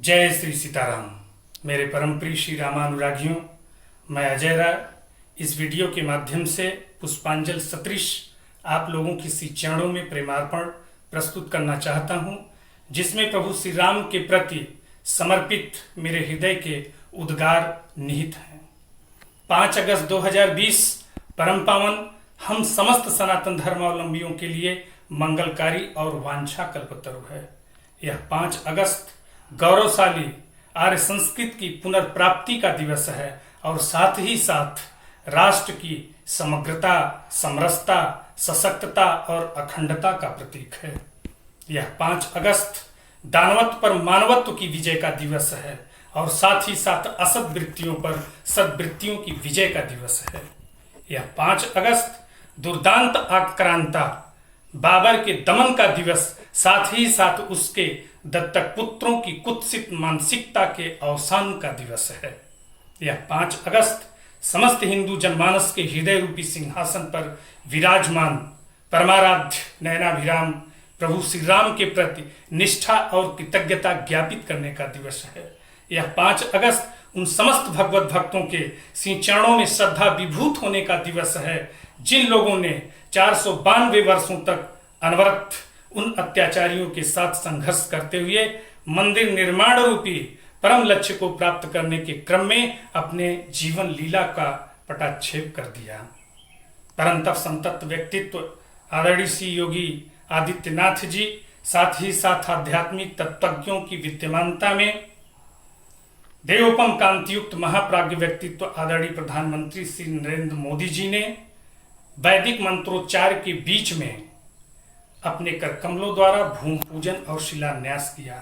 जय श्री सीताराम। मेरे परम प्रिय श्री रामानुरागियों, मैं अजय राय इस वीडियो के माध्यम से पुष्पांजलि सदृश आप लोगों के श्री चरणों में प्रेमार्पण प्रस्तुत करना चाहता हूं, जिसमें प्रभु श्री राम के प्रति समर्पित मेरे हृदय के उद्गार निहित हैं। 5 अगस्त 2020 परम पावन हम समस्त सनातन धर्मावलंबियों के लिए मंगलकारी और वांछा कल्पतरु है। यह 5 अगस्त गौरवशाली आर्य संस्कृति की पुनर्प्राप्ति का दिवस है और साथ ही साथ राष्ट्र की समग्रता, समरसता, सशक्तता और अखंडता का प्रतीक है। यह 5 अगस्त दानवत्व पर मानवत्व की विजय का दिवस है और साथ ही साथ असत वृत्तियों पर सद्वृत्तियों की विजय का दिवस है। यह 5 अगस्त दुर्दांत आक्रांता बाबर के दमन का दिवस, साथ ही साथ उसके दत्तक पुत्रों की कुत्सित मानसिकता के अवसान का दिवस है। यह 5 अगस्त समस्त हिंदू जनमानस के हृदय रूपी सिंहासन पर विराजमान परमाराध्य नयनाभिराम प्रभु श्री राम के प्रति निष्ठा और कृतज्ञता ज्ञापित करने का दिवस है। यह 5 अगस्त उन समस्त भगवत भक्तों के श्री चरणों में श्रद्धा विभूत होने का दिवस है, जिन लोगों ने 492 वर्षों तक अनवरत उन अत्याचारियों के साथ संघर्ष करते हुए मंदिर निर्माण रूपी परम लक्ष्य को प्राप्त करने के क्रम में अपने जीवन लीला का पटाक्षेप कर दिया। परंतप संतप्त व्यक्तित्व आदरणीय श्री योगी आदित्यनाथ जी, साथ ही साथ आध्यात्मिक तत्वज्ञों की विद्यमानता में देवोपम कांतियुक्त महाप्राज्ञ व्यक्तित्व आदरणीय प्रधानमंत्री श्री नरेंद्र मोदी जी ने वैदिक मंत्रोच्चार के बीच में अपने कर कमलों द्वारा भूमि पूजन और शिलान्यास किया।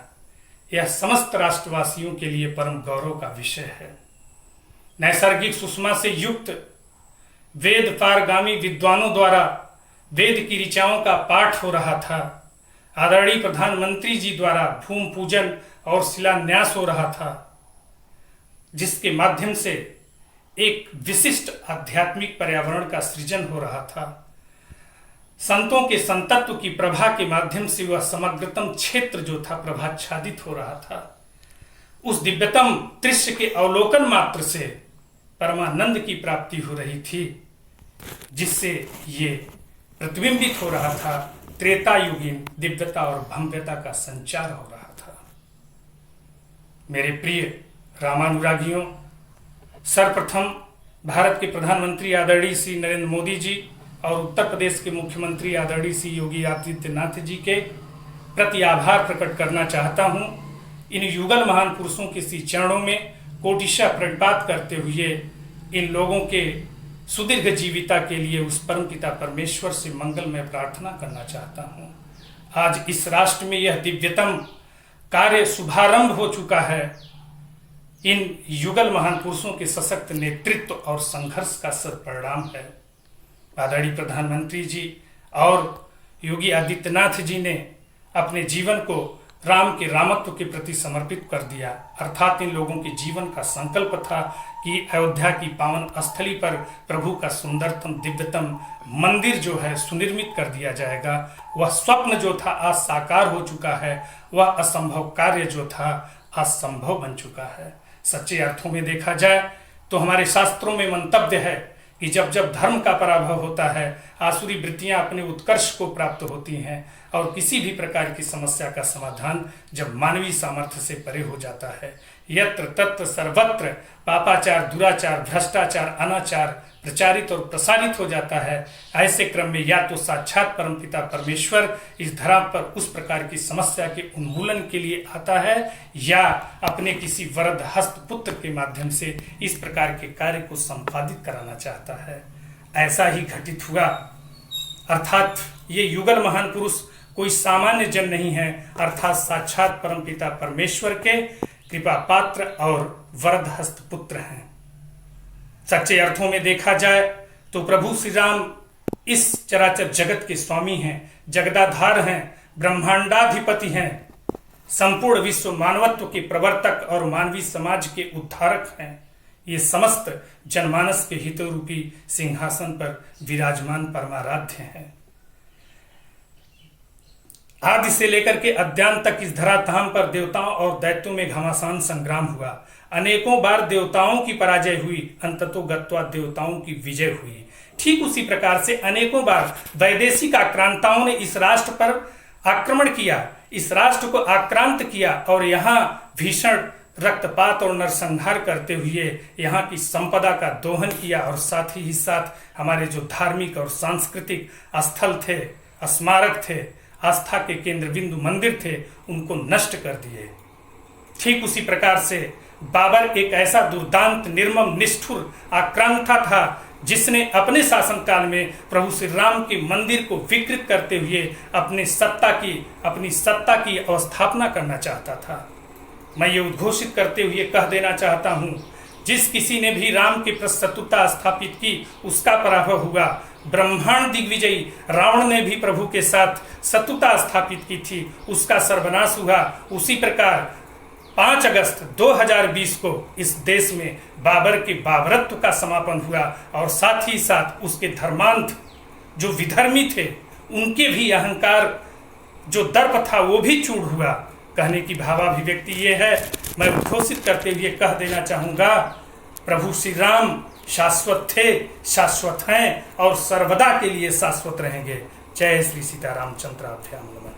यह समस्त राष्ट्रवासियों के लिए परम गौरव का विषय है। नैसर्गिक सुषमा से युक्त वेद पारगामी विद्वानों द्वारा वेद की ऋचाओं का पाठ हो रहा था। आदरणीय प्रधानमंत्री जी द्वारा भूमि पूजन और शिलान्यास हो रहा था, जिसके माध्यम से एक विशिष्ट आध्यात्मिक पर्यावरण का सृजन हो रहा था। संतों के संतत्व की प्रभा के माध्यम से वह समग्रतम क्षेत्र जो था प्रभाच्छादित हो रहा था। उस दिव्यतम दृश्य के अवलोकन मात्र से परमानंद की प्राप्ति हो रही थी, जिससे ये प्रतिबिंबित हो रहा था त्रेता युगीन दिव्यता और भव्यता का संचार हो रहा था। मेरे प्रिय रामानुरागियों, सर्वप्रथम भारत के प्रधानमंत्री आदरणीय श्री नरेंद्र मोदी जी और उत्तर प्रदेश के मुख्यमंत्री आदरणीय श्री योगी आदित्यनाथ जी के प्रति आभार प्रकट करना चाहता हूं। इन युगल महान पुरुषों के श्री चरणों में कोटिशः प्रणिपात करते हुए इन लोगों के सुदीर्घ जीविता के लिए उस परमपिता परमेश्वर से मंगलमय प्रार्थना करना चाहता हूं। आज इस राष्ट्र में यह दिव्यतम कार्य शुभारंभ हो चुका है। इन युगल महान पुरुषों के सशक्त नेतृत्व और संघर्ष का सत्परिणाम है। आदरणीय प्रधानमंत्री जी और योगी आदित्यनाथ जी ने अपने जीवन को राम के रामत्व के प्रति समर्पित कर दिया। अर्थात इन लोगों के जीवन का संकल्प था कि अयोध्या की पावन स्थली पर प्रभु का सुंदरतम दिव्यतम मंदिर जो है सुनिर्मित कर दिया जाएगा। वह स्वप्न जो था आज साकार हो चुका है, वह असंभव कार्य जो था आज संभव बन चुका है। सच्चे अर्थों में देखा जाए तो हमारे शास्त्रों में मंतव्य है कि जब जब धर्म का पराभव होता है, आसुरी वृत्तियां अपने उत्कर्ष को प्राप्त होती हैं और किसी भी प्रकार की समस्या का समाधान जब मानवीय सामर्थ्य से परे हो जाता है। यत्र तत्र सर्वत्र पापाचार, दुराचार, भ्रष्टाचार, अनाचार प्रचारित और प्रसारित हो जाता है। ऐसे क्रम में या तो साक्षात परमपिता परमेश्वर इस धरा पर उस प्रकार की समस्या के उन्मूलन के लिए आता है, या अपने किसी वरद हस्त पुत्र के माध्यम से इस प्रकार के कार्य को संपादित कराना चाहता है। ऐसा ही घटित हुआ। अर्थात ये युगल महान पुरुष कोई सामान्य जन नहीं है, अर्थात साक्षात परमपिता परमेश्वर के कृपा पात्र और वरद हस्त पुत्र हैं। सच्चे अर्थों में देखा जाए तो प्रभु श्री राम इस चराचर जगत के स्वामी हैं, जगदाधार हैं, ब्रह्मांडाधिपति हैं, संपूर्ण विश्व मानवत्व के प्रवर्तक और मानवीय समाज के उद्धारक हैं। ये समस्त जनमानस के हित रूपी सिंहासन पर विराजमान परमाराध्य हैं। आदि से लेकर के अद्यान तक इस धराधाम पर देवताओं और दैत्यों में घमासान संग्राम हुआ। अनेकों बार देवताओं की पराजय हुई, अंततो गत्वा देवताओं की विजय हुई। ठीक उसी प्रकार से अनेकों बार वैदेशिक आक्रांताओं ने इस राष्ट्र पर आक्रमण किया, इस राष्ट्र को आक्रांत किया और यहाँ भीषण रक्तपात और नरसंहार करते हुए यहाँ की संपदा का दोहन किया और साथ ही साथ हमारे जो धार्मिक और सांस्कृतिक स्थल थे, स्मारक थे, आस्था के केंद्र बिंदु मंदिर थे, उनको नष्ट कर दिए। ठीक उसी प्रकार से बाबर एक ऐसा दुर्दांत, निर्मम, निष्ठुर आक्रांता था जिसने अपने शासनकाल में प्रभु श्री राम के मंदिर को विकृत करते हुए अपनी सत्ता की अवस्थापना करना चाहता था। मैं ये उद्घोषित करते हुए कह देना चाहता हूँ, जिस किसी ने भी राम की प्रस्तुता स्थापित की उसका पराभव हुआ। ब्रह्मांड दिग्विजयी रावण ने भी प्रभु के साथ शत्रुता स्थापित की थी, उसका सर्वनाश हुआ। उसी प्रकार 5 अगस्त 2020 को इस देश में बाबर के बाबरत्व का समापन हुआ और साथ ही साथ उसके धर्मांध जो विधर्मी थे उनके भी अहंकार जो दर्प था वो भी चूर हुआ। कहने की भावाभिव्यक्ति ये है, मैं उद्घोषित करते हुए कह देना चाहूँगा, प्रभु श्री राम शाश्वत थे, शाश्वत हैं और सर्वदा के लिए शाश्वत रहेंगे। जय श्री सीताराम चंद्राभ्याम नमः।